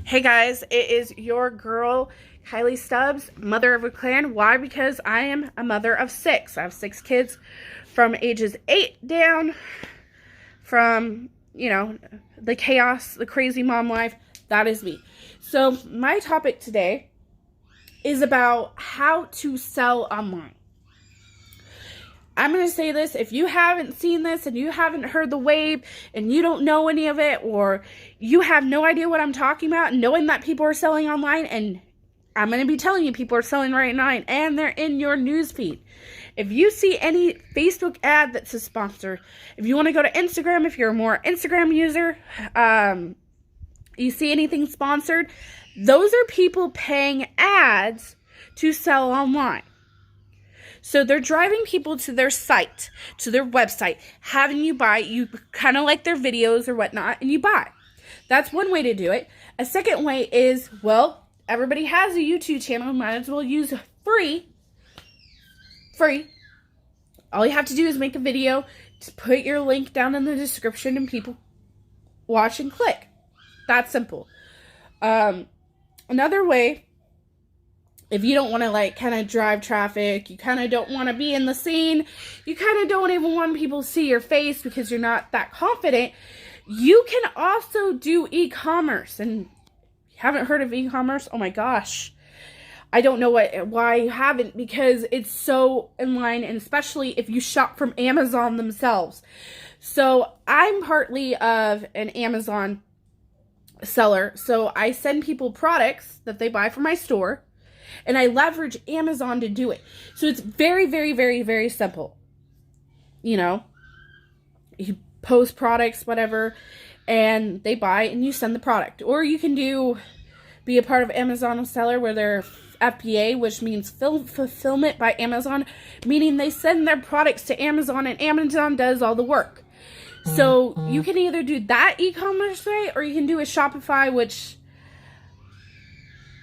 Hey guys, it is your girl, Kylie Stubbs, mother of a clan. Why? Because I am a mother of 6. I have 6 kids from ages 8 down, from, the chaos, the crazy mom life. That is me. So my topic today is about how to sell online. I'm going to say this, if you haven't seen this and you haven't heard the wave and you don't know any of it, or you have no idea what I'm talking about, knowing that people are selling online, and I'm going to be telling you people are selling right online and they're in your newsfeed. If you see any Facebook ad that's a sponsor, if you want to go to Instagram, if you're a more Instagram user, you see anything sponsored, those are people paying ads to sell online. So they're driving people to their site, to their website, having you buy. You kind of like their videos or whatnot, and you buy. That's one way to do it. A second way is, well, everybody has a YouTube channel. Might as well use free. All you have to do is make a video, just put your link down in the description, and people watch and click. That's simple. Another way, if you don't want to kind of drive traffic, you kind of don't want to be in the scene, you kind of don't even want people to see your face because you're not that confident, you can also do e-commerce. And if you haven't heard of e-commerce, oh my gosh, I don't know why you haven't, because it's so in line, and especially if you shop from Amazon themselves. So I'm partly of an Amazon seller, so I send people products that they buy from my store, and I leverage Amazon to do it. So it's very, very, very, very simple. You post products, whatever, and they buy, and you send the product. Or you can be a part of Amazon seller where they're FBA, which means fulfillment by Amazon, meaning they send their products to Amazon and Amazon does all the work. So you can either do that e-commerce way, or you can do a Shopify, which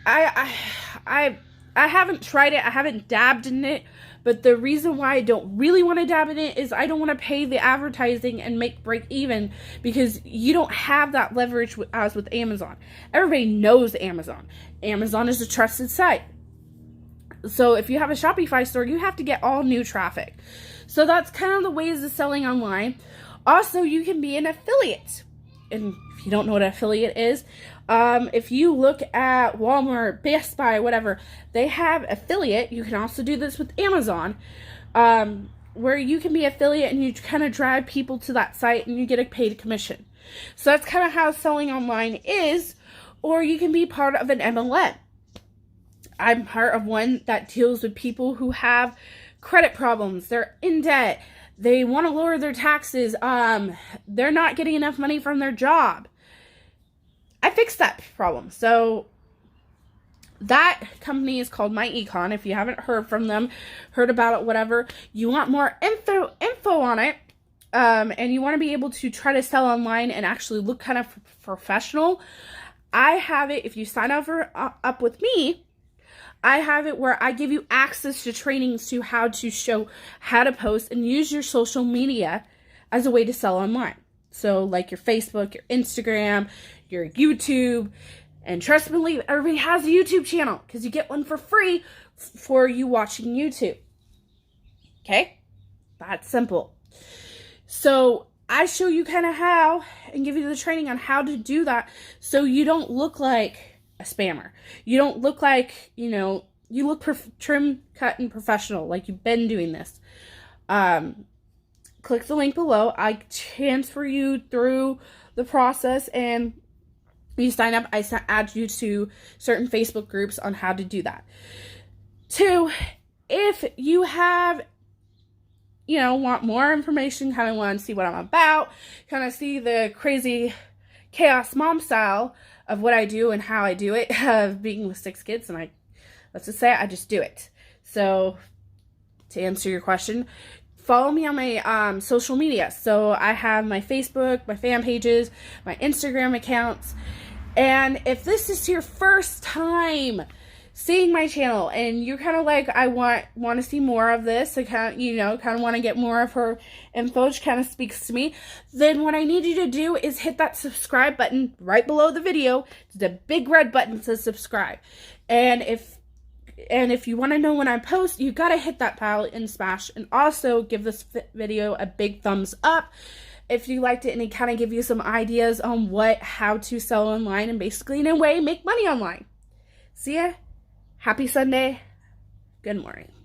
I haven't tried it. I haven't dabbed in it. But the reason why I don't really want to dab in it is I don't want to pay the advertising and break even, because you don't have that leverage as with Amazon. Everybody knows Amazon. Amazon is a trusted site. So if you have a Shopify store, you have to get all new traffic. So that's kind of the ways of selling online. Also, you can be an affiliate. And if you don't know what an affiliate is, if you look at Walmart, Best Buy, whatever, they have affiliate. You can also do this with Amazon, where you can be affiliate and you kind of drive people to that site and you get a paid commission. So that's kind of how selling online is. Or you can be part of an MLM. I'm part of one that deals with people who have credit problems. They're in debt. They want to lower their taxes. They're not getting enough money from their job. I fixed that problem. So that company is called MyEcon. If you haven't heard from them, heard about it, whatever, you want more info on it, and you want to be able to try to sell online and actually look kind of professional, I have it. If you sign up with me, I have it where I give you access to trainings to how to show how to post and use your social media as a way to sell online. So like your Facebook, your Instagram, your YouTube, and trust me, believe, everybody has a YouTube channel because you get one for free for you watching YouTube. Okay? That's simple. So I show you kind of how and give you the training on how to do that so you don't look like a spammer. You don't look like, you look trim, cut, and professional, like you've been doing this. Click the link below. I transfer you through the process, and you sign up. I add you to certain Facebook groups on how to do that. 2, if you have, want more information, kind of want to see what I'm about, kind of see the crazy chaos mom style of what I do and how I do it, of being with 6 kids, and let's just say I just do it. So to answer your question, follow me on my social media. So I have my Facebook, my fan pages, my Instagram accounts. And if this is your first time seeing my channel and you're kind of like, I want to see more of this, I kind of want to get more of her info, which kind of speaks to me, then what I need you to do is hit that subscribe button right below the video. It's the big red button that says subscribe. And if you want to know when I post, you got to hit that bell and smash, and also give this video a big thumbs up if you liked it and it kind of give you some ideas on how to sell online and basically in a way make money online. See ya. Happy Sunday. Good morning.